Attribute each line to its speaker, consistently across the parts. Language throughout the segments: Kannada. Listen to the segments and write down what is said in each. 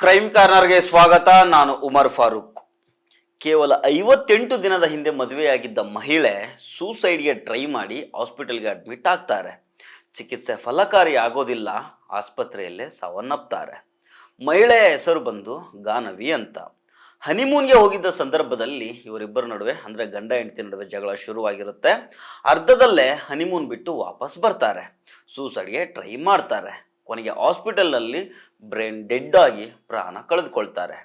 Speaker 1: ಕ್ರೈಮ್ ಕಾರ್ನರ್ಗೆ ಸ್ವಾಗತ. ನಾನು ಉಮರ್ ಫಾರೂಕ್. ಕೇವಲ 58 ದಿನದ ಹಿಂದೆ ಮದುವೆಯಾಗಿದ್ದ ಮಹಿಳೆ ಸೂಸೈಡ್ಗೆ ಟ್ರೈ ಮಾಡಿ ಹಾಸ್ಪಿಟಲ್ಗೆ ಅಡ್ಮಿಟ್ ಆಗ್ತಾರೆ. ಚಿಕಿತ್ಸೆ ಫಲಕಾರಿ ಆಗೋದಿಲ್ಲ, ಆಸ್ಪತ್ರೆಯಲ್ಲೇ ಸಾವನ್ನಪ್ತಾರೆ. ಮಹಿಳೆಯ ಹೆಸರು ಬಂದು ಗಾನವಿ ಅಂತ. ಹನಿಮೂನ್ಗೆ ಹೋಗಿದ್ದ ಸಂದರ್ಭದಲ್ಲಿ ಇವರಿಬ್ಬರ ನಡುವೆ ಅಂದರೆ ಗಂಡ ಹೆಂಡತಿ ನಡುವೆ ಜಗಳ ಶುರುವಾಗಿರುತ್ತೆ. ಅರ್ಧದಲ್ಲೇ ಹನಿಮೂನ್ ಬಿಟ್ಟು ವಾಪಸ್ ಬರ್ತಾರೆ. ಸೂಸೈಡ್ಗೆ ಟ್ರೈ ಮಾಡ್ತಾರೆ. ಕೊನೆಗೆ ಹಾಸ್ಪಿಟಲ್ನಲ್ಲಿ ಬ್ರೈನ್ ಡೆಡ್ ಆಗಿ ಪ್ರಾಣ ಕಳೆದುಕೊಳ್ತಾರೆ.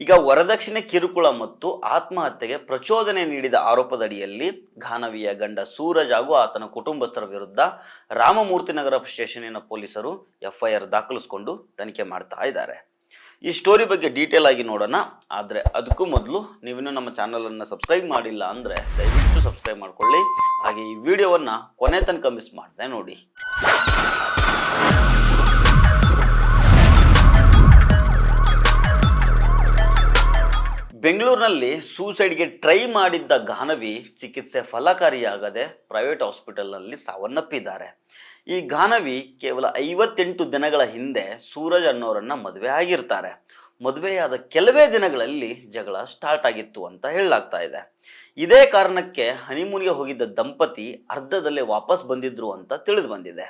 Speaker 1: ಈಗ ವರದಕ್ಷಿಣೆ ಕಿರುಕುಳ ಮತ್ತು ಆತ್ಮಹತ್ಯೆಗೆ ಪ್ರಚೋದನೆ ನೀಡಿದ ಆರೋಪದಡಿಯಲ್ಲಿ ಗಾನವಿಯ ಗಂಡ ಸೂರಜ್ ಹಾಗೂ ಆತನ ಕುಟುಂಬಸ್ಥರ ವಿರುದ್ಧ ರಾಮಮೂರ್ತಿನಗರ ಸ್ಟೇಷನಿನ ಪೊಲೀಸರು FIR ದಾಖಲಿಸಿಕೊಂಡು ತನಿಖೆ ಮಾಡ್ತಾ ಇದ್ದಾರೆ. ಈ ಸ್ಟೋರಿ ಬಗ್ಗೆ ಡೀಟೇಲ್ ಆಗಿ ನೋಡೋಣ. ಆದರೆ ಅದಕ್ಕೂ ಮೊದಲು ನೀವಿನ್ನೂ ನಮ್ಮ ಚಾನಲನ್ನು ಸಬ್ಸ್ಕ್ರೈಬ್ ಮಾಡಿಲ್ಲ ಅಂದರೆ ದಯವಿಟ್ಟು ಸಬ್ಸ್ಕ್ರೈಬ್ ಮಾಡ್ಕೊಳ್ಳಿ. ಹಾಗೆ ಈ ವಿಡಿಯೋವನ್ನು ಕೊನೆ ತನಕ ಮಿಸ್ ಮಾಡದೆ ನೋಡಿ. ಬೆಂಗಳೂರಿನಲ್ಲಿ ಸೂಸೈಡ್ಗೆ ಟ್ರೈ ಮಾಡಿದ್ದ ಗಾನವಿ ಚಿಕಿತ್ಸೆ ಫಲಕಾರಿಯಾಗದೆ ಪ್ರೈವೇಟ್ ಹಾಸ್ಪಿಟಲ್ನಲ್ಲಿ ಸಾವನ್ನಪ್ಪಿದ್ದಾರೆ. ಈ ಗಾನವಿ ಕೇವಲ 58 ದಿನಗಳ ಹಿಂದೆ ಸೂರಜ್ ಅನ್ನೋರನ್ನ ಮದುವೆ ಆಗಿರ್ತಾರೆ. ಮದುವೆಯಾದ ಕೆಲವೇ ದಿನಗಳಲ್ಲಿ ಜಗಳ ಸ್ಟಾರ್ಟ್ ಆಗಿತ್ತು ಅಂತ ಹೇಳಲಾಗ್ತಾ ಇದೆ. ಇದೇ ಕಾರಣಕ್ಕೆ ಹನಿಮೂನ್ಗೆ ಹೋಗಿದ್ದ ದಂಪತಿ ಅರ್ಧದಲ್ಲೇ ವಾಪಸ್ ಬಂದಿದ್ರು ಅಂತ ತಿಳಿದು ಬಂದಿದೆ.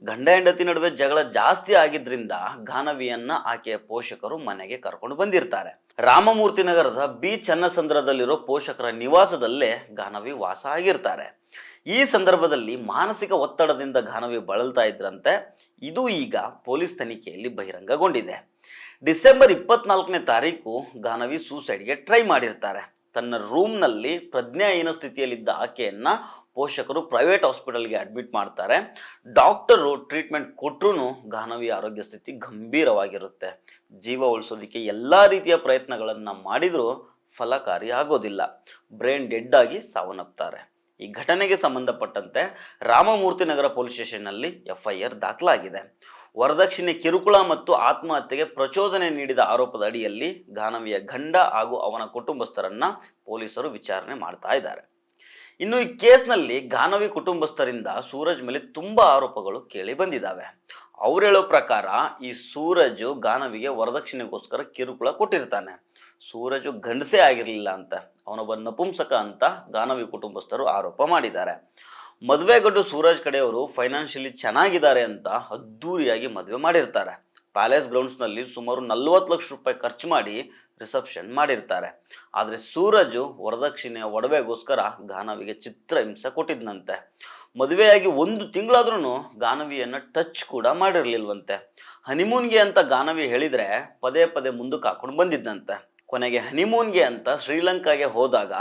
Speaker 1: ಗಂಡ ಹೆಂಡತಿ ನಡುವೆ ಜಗಳ ಜಾಸ್ತಿ ಆಗಿದ್ರಿಂದ ಗಾನವಿಯನ್ನ ಆಕೆಯ ಪೋಷಕರು ಮನೆಗೆ ಕರ್ಕೊಂಡು ಬಂದಿರ್ತಾರೆ. ರಾಮಮೂರ್ತಿ ನಗರದ ಬಿ ಚನ್ನಸಂದ್ರದಲ್ಲಿರೋ ಪೋಷಕರ ನಿವಾಸದಲ್ಲೇ ಗಾನವಿ ವಾಸ ಆಗಿರ್ತಾರೆ. ಈ ಸಂದರ್ಭದಲ್ಲಿ ಮಾನಸಿಕ ಒತ್ತಡದಿಂದ ಗಾನವಿ ಬಳಲ್ತಾ ಇದ್ರಂತೆ. ಇದು ಈಗ ಪೊಲೀಸ್ ತನಿಖೆಯಲ್ಲಿ ಬಹಿರಂಗಗೊಂಡಿದೆ. ಡಿಸೆಂಬರ್ 24ನೇ ತಾರೀಕು ಗಾನವಿ ಸೂಸೈಡ್ಗೆ ಟ್ರೈ ಮಾಡಿರ್ತಾರೆ. ತನ್ನ ರೂಮ್ನಲ್ಲಿ ಪ್ರಜ್ಞಾಹೀನ ಸ್ಥಿತಿಯಲ್ಲಿದ್ದ ಆಕೆಯನ್ನ ಪೋಷಕರು ಪ್ರೈವೇಟ್ ಹಾಸ್ಪಿಟಲ್ಗೆ ಅಡ್ಮಿಟ್ ಮಾಡ್ತಾರೆ. ಡಾಕ್ಟರು ಟ್ರೀಟ್ಮೆಂಟ್ ಕೊಟ್ಟರು ಗಾನವಿ ಆರೋಗ್ಯ ಸ್ಥಿತಿ ಗಂಭೀರವಾಗಿರುತ್ತೆ. ಜೀವ ಉಳಿಸೋದಕ್ಕೆ ಎಲ್ಲ ರೀತಿಯ ಪ್ರಯತ್ನಗಳನ್ನು ಮಾಡಿದರೂ ಫಲಕಾರಿ ಆಗೋದಿಲ್ಲ. ಬ್ರೈನ್ ಡೆಡ್ ಆಗಿ ಸಾವನ್ನಪ್ತಾರೆ. ಈ ಘಟನೆಗೆ ಸಂಬಂಧಪಟ್ಟಂತೆ ರಾಮಮೂರ್ತಿ ನಗರ ಪೊಲೀಸ್ ಸ್ಟೇಷನ್ನಲ್ಲಿ FIR ದಾಖಲಾಗಿದೆ. ವರದಕ್ಷಿಣೆ ಕಿರುಕುಳ ಮತ್ತು ಆತ್ಮಹತ್ಯೆಗೆ ಪ್ರಚೋದನೆ ನೀಡಿದ ಆರೋಪದ ಅಡಿಯಲ್ಲಿ ಗಾನವಿಯ ಗಂಡ ಹಾಗೂ ಅವನ ಕುಟುಂಬಸ್ಥರನ್ನ ಪೊಲೀಸರು ವಿಚಾರಣೆ ಮಾಡ್ತಾ ಇದ್ದಾರೆ. ಇನ್ನು ಈ ಕೇಸ್ನಲ್ಲಿ ಗಾನವಿ ಕುಟುಂಬಸ್ಥರಿಂದ ಸೂರಜ್ ಮೇಲೆ ತುಂಬಾ ಆರೋಪಗಳು ಕೇಳಿ ಬಂದಿದ್ದಾವೆ. ಅವ್ರು ಹೇಳೋ ಪ್ರಕಾರ ಈ ಸೂರಜ್ ಗಾನವಿಗೆ ವರದಕ್ಷಿಣೆಗೋಸ್ಕರ ಕಿರುಕುಳ ಕೊಟ್ಟಿರ್ತಾನೆ. ಸೂರಜ್ ಗಂಡಸೇ ಆಗಿರಲಿಲ್ಲ ಅಂತ, ಅವನೊಬ್ಬ ನಪುಂಸಕ ಅಂತ ಗಾನವಿ ಕುಟುಂಬಸ್ಥರು ಆರೋಪ ಮಾಡಿದ್ದಾರೆ. ಮದುವೆಗಡ್ಡು ಸೂರಜ್ ಕಡೆಯವರು ಫೈನಾನ್ಷಿಯಲಿ ಚೆನ್ನಾಗಿದ್ದಾರೆ ಅಂತ ಅದ್ದೂರಿಯಾಗಿ ಮದುವೆ ಮಾಡಿರ್ತಾರೆ. ಪ್ಯಾಲೇಸ್ ಗ್ರೌಂಡ್ಸ್ನಲ್ಲಿ ಸುಮಾರು 40 ಲಕ್ಷ ರೂಪಾಯಿ ಖರ್ಚು ಮಾಡಿ ರಿಸೆಪ್ಷನ್ ಮಾಡಿರ್ತಾರೆ. ಆದರೆ ಸೂರಜ್ ವರದಕ್ಷಿಣೆಯ ಒಡವೆಗೋಸ್ಕರ ಗಾನವಿಗೆ ಚಿತ್ರಹಿಂಸೆ ಕೊಟ್ಟಿದ್ದಂತೆ. ಮದುವೆಯಾಗಿ 1 ತಿಂಗಳಾದ್ರೂ ಗಾನವಿಯನ್ನು ಟಚ್ ಕೂಡ ಮಾಡಿರಲಿಲ್ವಂತೆ. ಹನಿಮೂನ್ಗೆ ಅಂತ ಗಾನವಿ ಹೇಳಿದರೆ ಪದೇ ಪದೇ ಮುಂದಕ್ಕೆ ಹಾಕೊಂಡು ಬಂದಿದ್ದಂತೆ. ಕೊನೆಗೆ ಹನಿಮೂನ್ಗೆ ಅಂತ ಶ್ರೀಲಂಕಾಗೆ ಹೋದಾಗ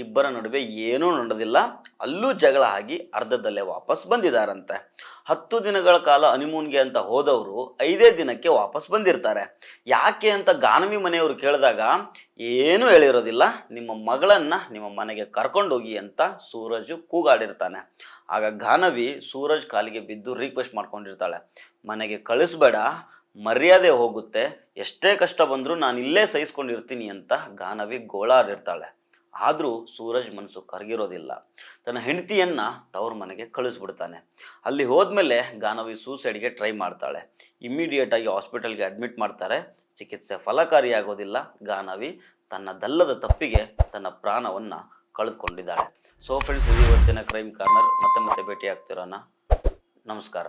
Speaker 1: ಇಬ್ಬರ ನಡುವೆ ಏನೂ ನಡೆದಿಲ್ಲ. ಅಲ್ಲೂ ಜಗಳ ಆಗಿ ಅರ್ಧದಲ್ಲೇ ವಾಪಸ್ ಬಂದಿದ್ದಾರಂತೆ. 10 ದಿನಗಳ ಕಾಲ ಹನಿಮೂನ್ಗೆ ಅಂತ ಹೋದವರು 5ನೇ ದಿನಕ್ಕೆ ವಾಪಸ್ ಬಂದಿರ್ತಾರೆ. ಯಾಕೆ ಅಂತ ಗಾನವಿ ಮನೆಯವರು ಕೇಳಿದಾಗ ಏನೂ ಹೇಳಿರೋದಿಲ್ಲ. ನಿಮ್ಮ ಮಗಳನ್ನ ನಿಮ್ಮ ಮನೆಗೆ ಕರ್ಕೊಂಡೋಗಿ ಅಂತ ಸೂರಜ್ ಕೂಗಾಡಿರ್ತಾನೆ. ಆಗ ಗಾನವಿ ಸೂರಜ್ ಕಾಲಿಗೆ ಬಿದ್ದು ರಿಕ್ವೆಸ್ಟ್ ಮಾಡ್ಕೊಂಡಿರ್ತಾಳೆ, ಮನೆಗೆ ಕಳಿಸ್ಬೇಡ, ಮರ್ಯಾದೆ ಹೋಗುತ್ತೆ, ಎಷ್ಟೇ ಕಷ್ಟ ಬಂದರೂ ನಾನು ಇಲ್ಲೇ ಸಹಿಸ್ಕೊಂಡಿರ್ತೀನಿ ಅಂತ ಗಾನವಿ ಗೋಳಾಡಿರ್ತಾಳೆ. ಆದರೂ ಸೂರಜ್ ಮನಸ್ಸು ಕರಗಿರೋದಿಲ್ಲ. ತನ್ನ ಹೆಂಡತಿಯನ್ನ ತವ್ರ ಮನೆಗೆ ಕಳಿಸ್ಬಿಡ್ತಾನೆ. ಅಲ್ಲಿ ಹೋದ್ಮೇಲೆ ಗಾನವಿ ಸೂಸೈಡ್ಗೆ ಟ್ರೈ ಮಾಡ್ತಾಳೆ. ಇಮ್ಮಿಡಿಯೇಟ್ ಆಗಿ ಹಾಸ್ಪಿಟಲ್ಗೆ ಅಡ್ಮಿಟ್ ಮಾಡ್ತಾರೆ. ಚಿಕಿತ್ಸೆ ಫಲಕಾರಿಯಾಗೋದಿಲ್ಲ. ಗಾನವಿ ತನ್ನದಲ್ಲದ ತಪ್ಪಿಗೆ ತನ್ನ ಪ್ರಾಣವನ್ನ ಕಳೆದುಕೊಂಡಿದ್ದಾಳೆ. ಸೊ ಫ್ರೆಂಡ್ಸ್, ಇದು ಇವತ್ತಿನ ಕ್ರೈಮ್ ಕಾರ್ನರ್. ಮತ್ತೆ ಭೇಟಿ ಆಗ್ತಿರೋಣ. ನಮಸ್ಕಾರ.